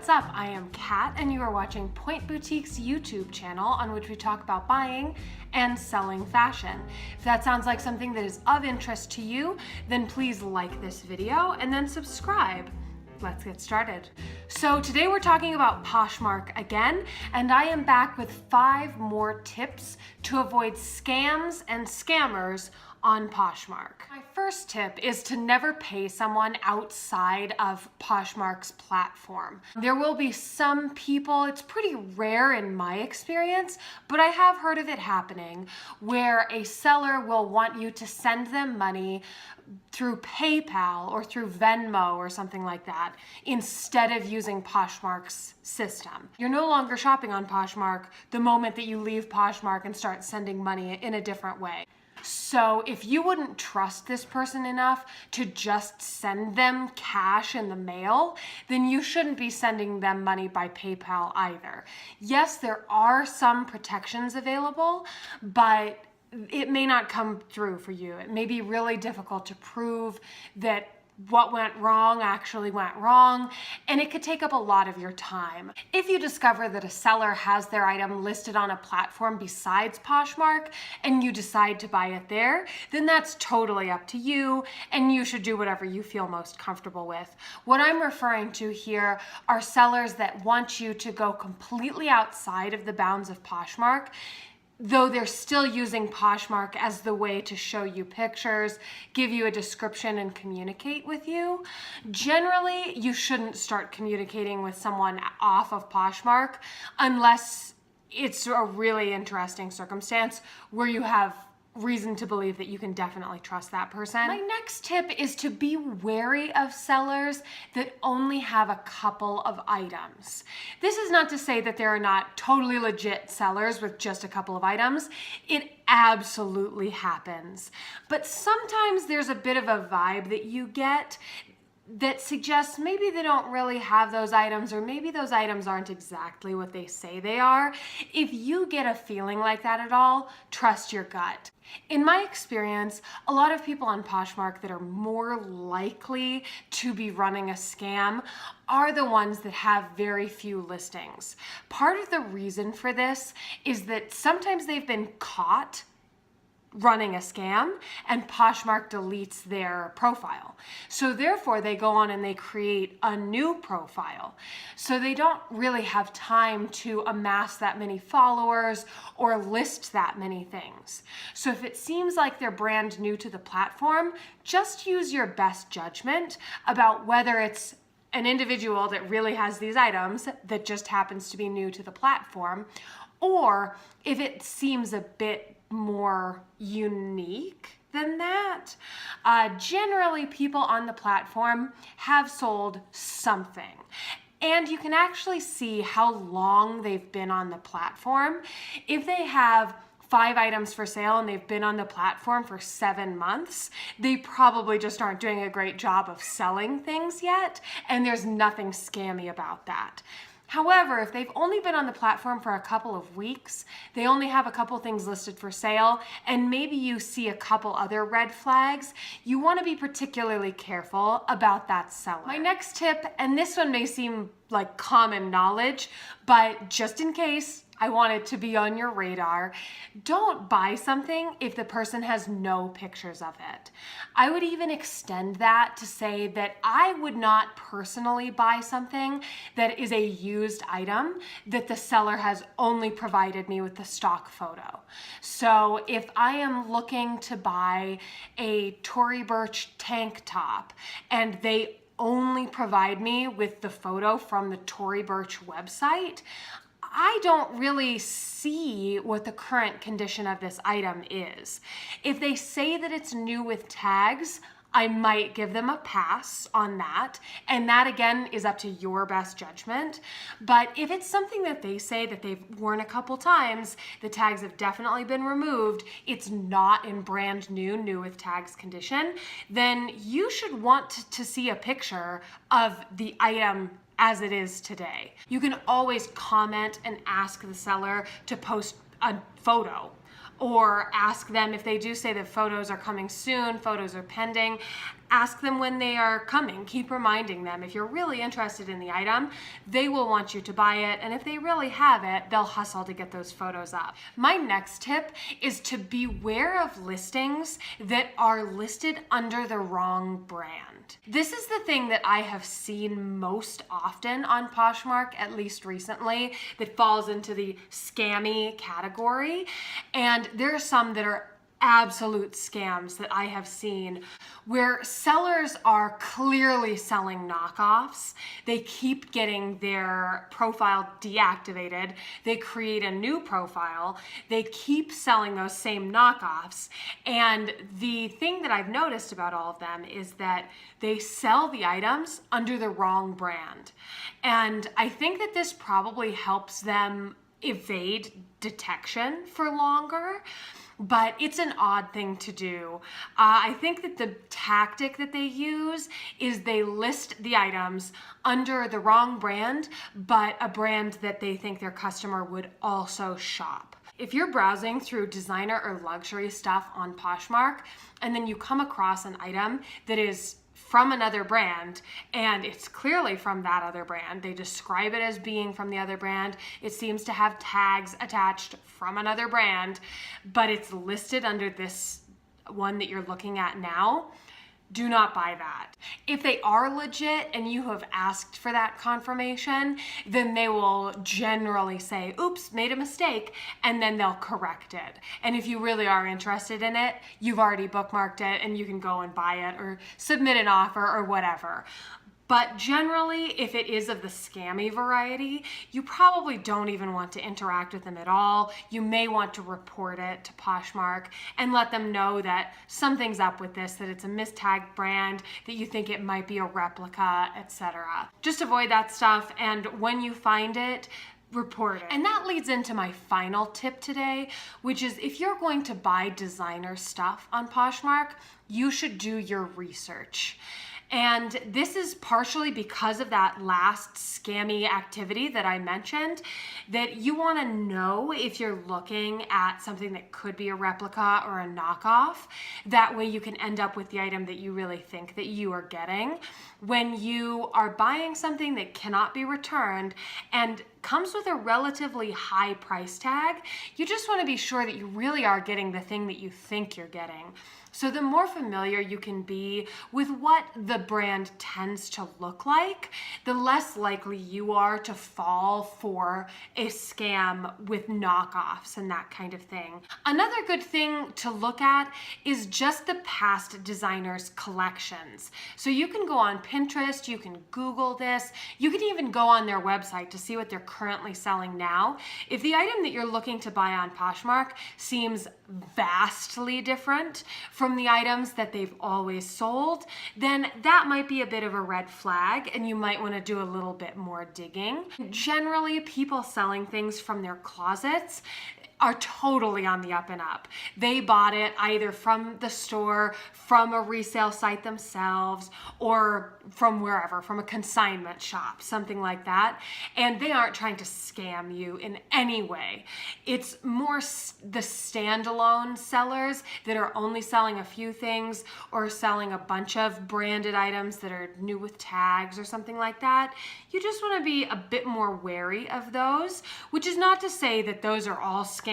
what's up? I am Kat and you are watching Point Boutique's YouTube channel on which we talk about buying and selling fashion. If that sounds like something that is of interest to you, then please like this video and then subscribe. Let's get started. So today we're talking about Poshmark again, and I am back with 5 more tips to avoid scams and scammers on Poshmark. My first tip is to never pay someone outside of Poshmark's platform. There will be some people, it's pretty rare in my experience, but I have heard of it happening, where a seller will want you to send them money through PayPal or through Venmo or something like that instead of using Poshmark's system. You're no longer shopping on Poshmark the moment that you leave Poshmark and start sending money in a different way. So if you wouldn't trust this person enough to just send them cash in the mail, then you shouldn't be sending them money by PayPal either. Yes, there are some protections available, but it may not come through for you. It may be really difficult to prove that what went wrong actually went wrong, and it could take up a lot of your time. If you discover that a seller has their item listed on a platform besides Poshmark and you decide to buy it there, then that's totally up to you and you should do whatever you feel most comfortable with. What I'm referring to here are sellers that want you to go completely outside of the bounds of Poshmark, though they're still using Poshmark as the way to show you pictures, give you a description, and communicate with you. Generally, you shouldn't start communicating with someone off of Poshmark unless it's a really interesting circumstance where you have reason to believe that you can definitely trust that person. My next tip is to be wary of sellers that only have a couple of items. This is not to say that there are not totally legit sellers with just a couple of items. It absolutely happens. But sometimes there's a bit of a vibe that you get that suggests maybe they don't really have those items, or maybe those items aren't exactly what they say they are. If you get a feeling like that at all, trust your gut. In my experience, a lot of people on Poshmark that are more likely to be running a scam are the ones that have very few listings. Part of the reason for this is that sometimes they've been caught running a scam and Poshmark deletes their profile. So therefore they go on and they create a new profile. So they don't really have time to amass that many followers or list that many things. So if it seems like they're brand new to the platform, just use your best judgment about whether it's an individual that really has these items that just happens to be new to the platform, or if it seems a bit more unique than that. Generally, people on the platform have sold something. And you can actually see how long they've been on the platform. If they have 5 items for sale and they've been on the platform for 7 months, they probably just aren't doing a great job of selling things yet, and there's nothing scammy about that. However, if they've only been on the platform for a couple of weeks, they only have a couple things listed for sale, and maybe you see a couple other red flags, you want to be particularly careful about that seller. My next tip, and this one may seem like common knowledge, but just in case, I want it to be on your radar. Don't buy something if the person has no pictures of it. I would even extend that to say that I would not personally buy something that is a used item that the seller has only provided me with the stock photo. So if I am looking to buy a Tory Burch tank top and they only provide me with the photo from the Tory Burch website, I don't really see what the current condition of this item is. If they say that it's new with tags, I might give them a pass on that, and that again is up to your best judgment. But if it's something that they say that they've worn a couple times, the tags have definitely been removed, it's not in brand new with tags condition, then you should want to see a picture of the item as it is today. You can always comment and ask the seller to post a photo, or ask them if they do say that photos are coming soon, photos are pending. Ask them when they are coming. Keep reminding them. If you're really interested in the item, they will want you to buy it. And if they really have it, they'll hustle to get those photos up. My next tip is to beware of listings that are listed under the wrong brand. This is the thing that I have seen most often on Poshmark, at least recently, that falls into the scammy category. And there are some that are absolute scams that I have seen where sellers are clearly selling knockoffs. They keep getting their profile deactivated. They create a new profile. They keep selling those same knockoffs. And the thing that I've noticed about all of them is that they sell the items under the wrong brand. And I think that this probably helps them evade detection for longer. But it's an odd thing to do. I think that the tactic that they use is they list the items under the wrong brand, but a brand that they think their customer would also shop. If you're browsing through designer or luxury stuff on Poshmark, and then you come across an item that is from another brand, and it's clearly from that other brand. They describe it as being from the other brand. It seems to have tags attached from another brand, but it's listed under this one that you're looking at now. Do not buy that. If they are legit and you have asked for that confirmation, then they will generally say, oops, made a mistake, and then they'll correct it. And if you really are interested in it, you've already bookmarked it and you can go and buy it or submit an offer or whatever. But generally, if it is of the scammy variety, you probably don't even want to interact with them at all. You may want to report it to Poshmark and let them know that something's up with this, that it's a mistagged brand, that you think it might be a replica, etc. Just avoid that stuff, and when you find it, report it. And that leads into my final tip today, which is if you're going to buy designer stuff on Poshmark, you should do your research. And this is partially because of that last scammy activity that I mentioned, that you want to know if you're looking at something that could be a replica or a knockoff. That way you can end up with the item that you really think that you are getting. When you are buying something that cannot be returned and comes with a relatively high price tag, you just want to be sure that you really are getting the thing that you think you're getting. So the more familiar you can be with what the brand tends to look like, the less likely you are to fall for a scam with knockoffs and that kind of thing. Another good thing to look at is just the past designers' collections. So you can go on Pinterest, you can Google this, you can even go on their website to see what they're currently selling now. If the item that you're looking to buy on Poshmark seems vastly different from the items that they've always sold, then that might be a bit of a red flag and you might want to do a little bit more digging. Generally, people selling things from their closets are totally on the up and up. They bought it either from the store, from a resale site themselves, or from wherever, from a consignment shop, something like that. And they aren't trying to scam you in any way. It's more the standalone sellers that are only selling a few things or selling a bunch of branded items that are new with tags or something like that. You just want to be a bit more wary of those, which is not to say that those are all scams.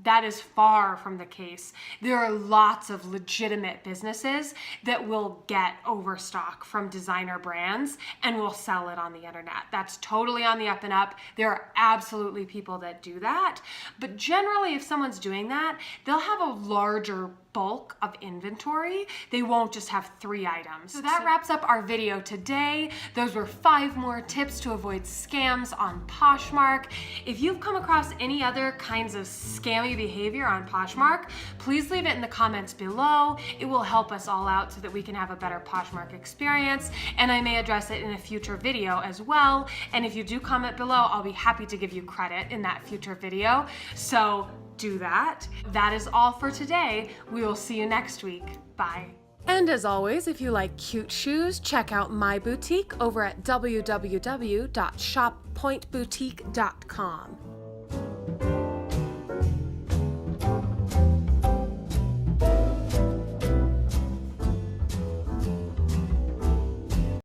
That is far from the case. There are lots of legitimate businesses that will get overstock from designer brands and will sell it on the internet. That's totally on the up and up. There are absolutely people that do that. But generally, if someone's doing that, they'll have a larger bulk of inventory. They won't just have 3 items. So that wraps up our video today. Those were 5 more tips to avoid scams on Poshmark. If you've come across any other kinds of scammy behavior on Poshmark, please leave it in the comments below. It will help us all out so that we can have a better Poshmark experience, and I may address it in a future video as well. And if you do comment below, I'll be happy to give you credit in that future video. So do that. That is all for today. We will see you next week. Bye. And as always, if you like cute shoes, check out my boutique over at www.shoppointboutique.com.